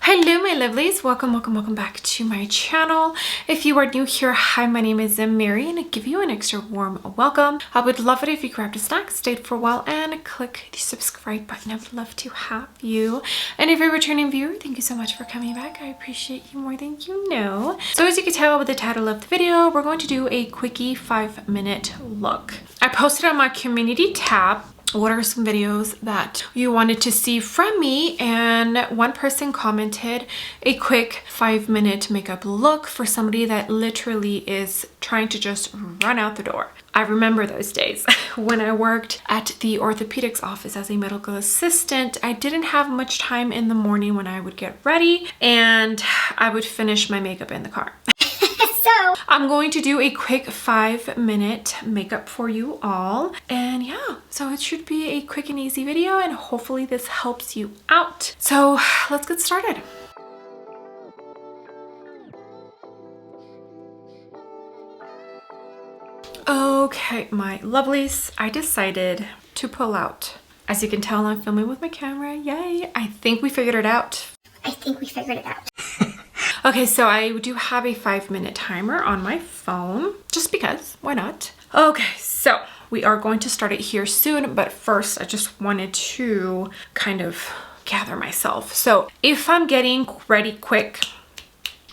Hello my lovelies, welcome back to my channel. If you are new here, hi, my name is Mary and I give you an extra warm welcome. I would love it if you grabbed a snack, stayed for a while and click the subscribe button. I would love to have you. And if you're a returning viewer, thank you so much for coming back. I appreciate you more than you know. So as you can tell with the title of the video, we're going to do a quickie 5-minute look. I posted on my community tab what are some videos that you wanted to see from me, and one person commented a quick 5-minute makeup look for somebody that literally is trying to just run out the door. I remember those days when I worked at the orthopedics office as a medical assistant. I didn't have much time in the morning when I would get ready and I would finish my makeup in the car. So I'm going to do a quick 5-minute makeup for you all, and yeah, so it should be a quick and easy video and hopefully this helps you out. So let's get started. Okay, my lovelies, I decided to pull out. As you can tell, I'm filming with my camera. Yay! I think we figured it out. Okay, so I do have a 5-minute timer on my phone, just because, why not? Okay, so we are going to start it here soon, but first I just wanted to kind of gather myself. So if I'm getting ready quick,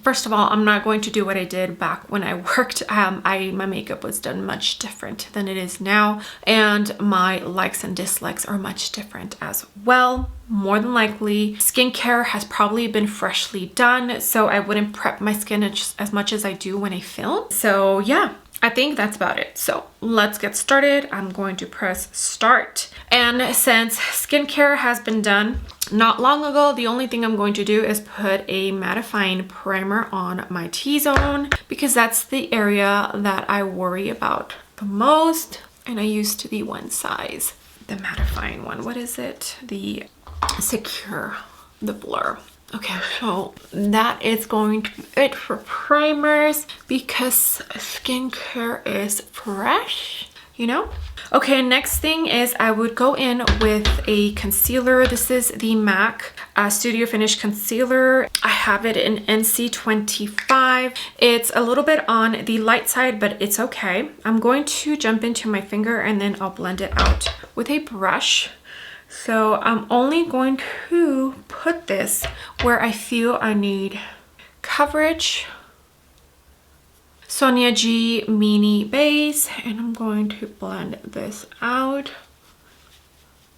first of all, I'm not going to do what I did back when I worked. My makeup was done much different than it is now, and my likes and dislikes are much different as well. More than likely, skincare has probably been freshly done, so I wouldn't prep my skin as much as I do when I film. So yeah, I think that's about it. So let's get started. I'm going to press start. And since skincare has been done not long ago, the only thing I'm going to do is put a mattifying primer on my T-zone because that's the area that I worry about the most. And I used the one size, the mattifying one. What is it? The Secure, the Blur. Okay, so that is going to be it for primers because skincare is fresh, you know? Okay, next thing is I would go in with a concealer. This is the MAC Studio Finish Concealer. I have it in NC25. It's a little bit on the light side, but it's okay. I'm going to jump into my finger and then I'll blend it out with a brush. So I'm only going to put this where I feel I need coverage. Sonia G Mini Base, and I'm going to blend this out.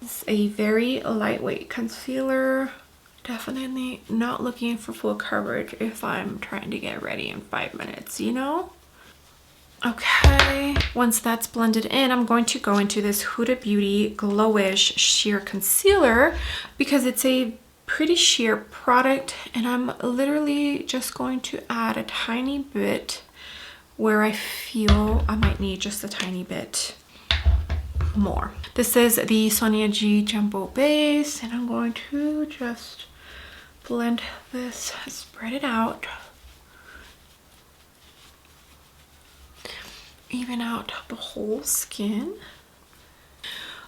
It's a very lightweight concealer. Definitely not looking for full coverage if I'm trying to get ready in 5 minutes, you know? Okay, once that's blended in, I'm going to go into this Huda Beauty Glowish Sheer Concealer because it's a pretty sheer product, and I'm literally just going to add a tiny bit where I feel I might need just a tiny bit more. This is the Sonia G Jumbo Base, and I'm going to just blend this, spread it out. Even out the whole skin.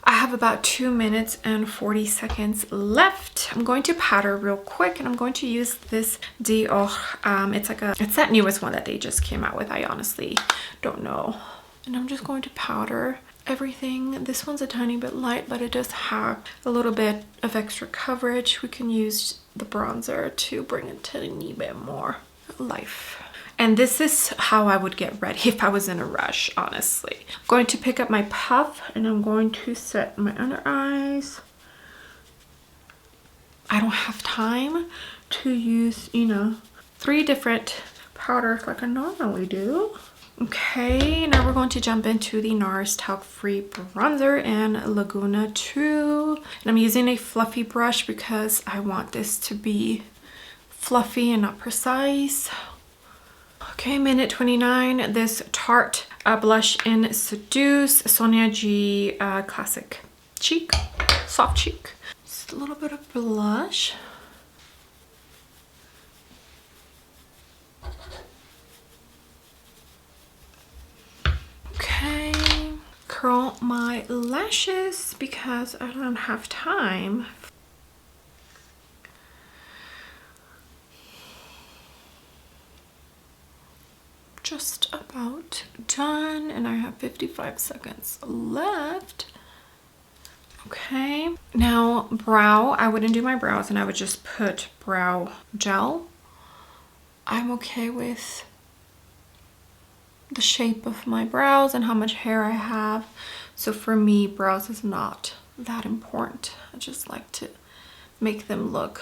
I have about 2 minutes and 40 seconds left. I'm going to powder real quick, and I'm going to use this Dior. It's that newest one that they just came out with. I honestly don't know. And I'm just going to powder everything. This one's a tiny bit light, but it does have a little bit of extra coverage. We can use the bronzer to bring a tiny bit more life. And this is how I would get ready if I was in a rush, honestly. I'm going to pick up my puff and I'm going to set my under eyes. I don't have time to use, 3 different powders like I normally do. Okay, now we're going to jump into the NARS Talc Free Bronzer in Laguna 2. And I'm using a fluffy brush because I want this to be fluffy and not precise. Okay, minute 29, this Tarte blush in Seduce, Sonia G Classic Cheek, Soft Cheek. Just a little bit of blush. Okay, curl my lashes because I don't have time. just about done and I have 55 seconds left. Okay, now brow, I wouldn't do my brows and I would just put brow gel. I'm okay with the shape of my brows and how much hair I have. So for me, brows is not that important. I just like to make them look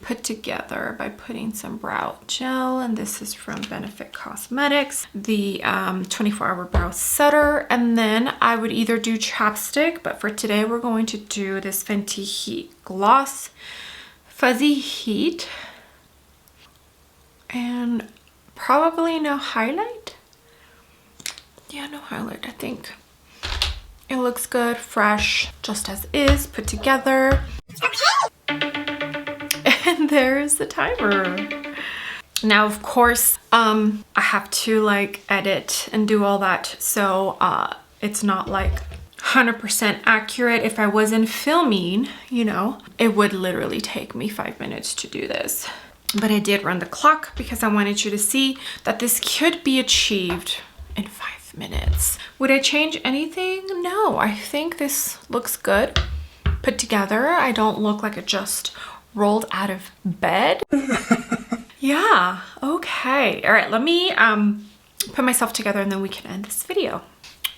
put together by putting some brow gel, and this is from Benefit Cosmetics, the 24-hour brow setter. And then I would either do chapstick, but for today we're going to do this Fenty Heat Gloss Fuzzy Heat, and probably no highlight. Yeah, no highlight. I think it looks good, fresh, just as is, put together. And there's the timer. Now, of course, I have to like edit and do all that. So it's not like 100% accurate. If I wasn't filming, you know, it would literally take me 5 minutes to do this. But I did run the clock because I wanted you to see that this could be achieved in 5 minutes. Would I change anything? No, I think this looks good put together. I don't look like it just rolled out of bed. Yeah, okay. All right, let me put myself together and then we can end this video.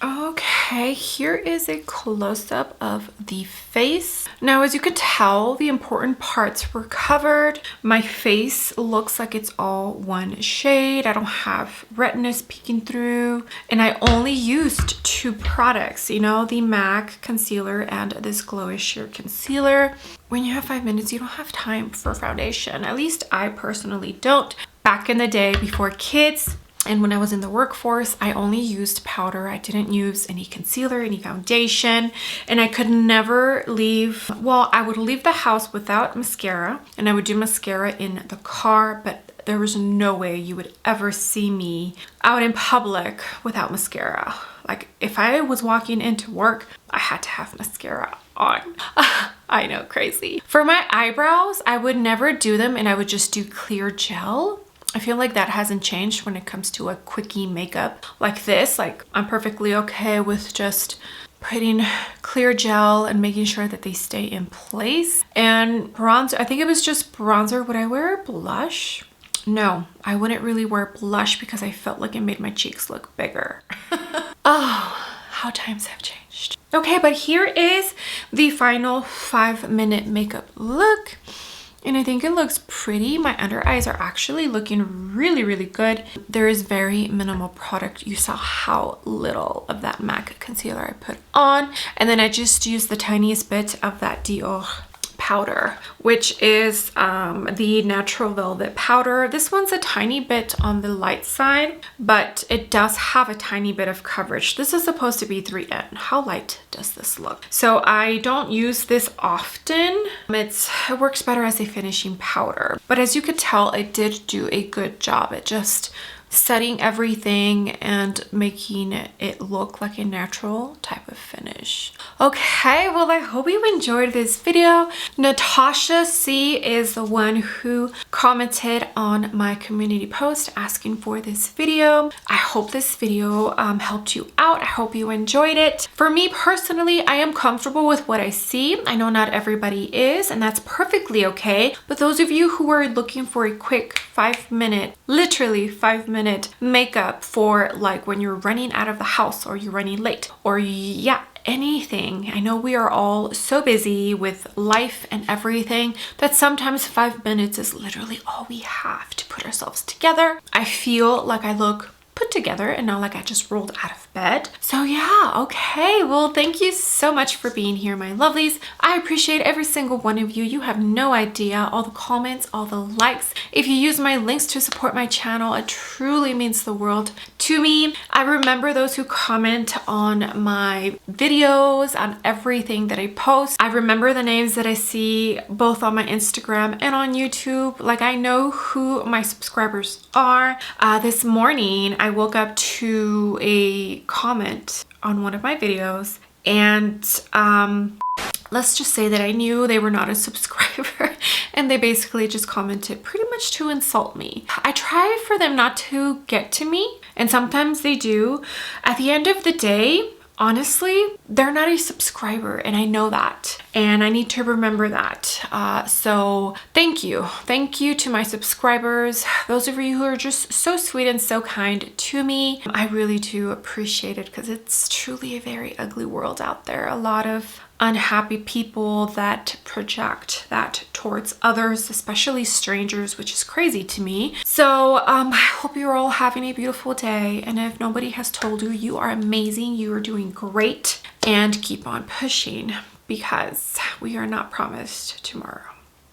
Okay, here is a close-up of the face. Now, as you could tell, the important parts were covered. My face looks like it's all one shade. I don't have redness peeking through. And I only used 2 products, you know, the MAC concealer and this Glowish Sheer concealer. When you have 5 minutes, you don't have time for foundation. At least I personally don't. Back in the day before kids, and when I was in the workforce, I only used powder. I didn't use any concealer, any foundation, and I could never leave. Well, I would leave the house without mascara, and I would do mascara in the car, but there was no way you would ever see me out in public without mascara. Like if I was walking into work, I had to have mascara on. I know, crazy. For my eyebrows, I would never do them and I would just do clear gel. I feel like that hasn't changed when it comes to a quickie makeup like this. Like I'm perfectly okay with just putting clear gel and making sure that they stay in place. And bronzer, I think it was just bronzer. Would I wear blush? No, I wouldn't really wear blush because I felt like it made my cheeks look bigger. Oh, how times have changed. Okay, but here is the final 5-minute makeup look. And I think it looks pretty. My under eyes are actually looking really, really good. There is very minimal product. You saw how little of that MAC concealer I put on. And then I just used the tiniest bit of that Dior powder, which is the Natural Velvet powder. This one's a tiny bit on the light side, but it does have a tiny bit of coverage. This is supposed to be 3N. How light does this look? So I don't use this often. It works better as a finishing powder, but as you could tell, it did do a good job at just setting everything and making it look like a natural type of finish. Okay, well, I hope you enjoyed this video. Natasha C is the one who commented on my community post asking for this video. I hope this video helped you out. I hope you enjoyed it. For me personally, I am comfortable with what I see. I know not everybody is, and that's perfectly okay. But those of you who are looking for a quick 5-minute, literally 5-minute makeup for like when you're running out of the house or you're running late or yeah, anything. I know we are all so busy with life and everything that sometimes 5 minutes is literally all we have to put ourselves together. I feel like I look put together and not like I just rolled out of bed. So yeah, okay, well, thank you so much for being here, my lovelies. I appreciate every single one of you. You have no idea, all the comments, all the likes. If you use my links to support my channel, it truly means the world to me. I remember those who comment on my videos, on everything that I post. I remember the names that I see both on my Instagram and on YouTube. Like I know who my subscribers are. This morning, I woke up to a comment on one of my videos and let's just say that I knew they were not a subscriber and they basically just commented pretty much to insult me. I try for them not to get to me, and sometimes they do. At the end of the day, honestly, they're not a subscriber, and I know that, and I need to remember that. So thank you. Thank you to my subscribers, those of you who are just so sweet and so kind to me. I really do appreciate it, because it's truly a very ugly world out there. A lot of unhappy people that project that towards others, especially strangers, which is crazy to me. So I hope you're all having a beautiful day, and if nobody has told you, you are amazing, you are doing great, and keep on pushing, because we are not promised tomorrow.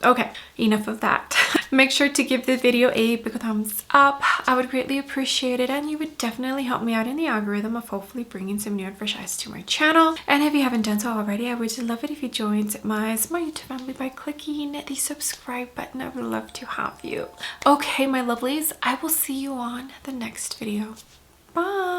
Okay, enough of that. Make sure to give the video a big thumbs up. I would greatly appreciate it, and you would definitely help me out in the algorithm of hopefully bringing some new and fresh eyes to my channel. And if you haven't done so already, I would love it if you joined my YouTube family by clicking the subscribe button. I would love to have you. Okay, my lovelies, I will see you on the next video. Bye.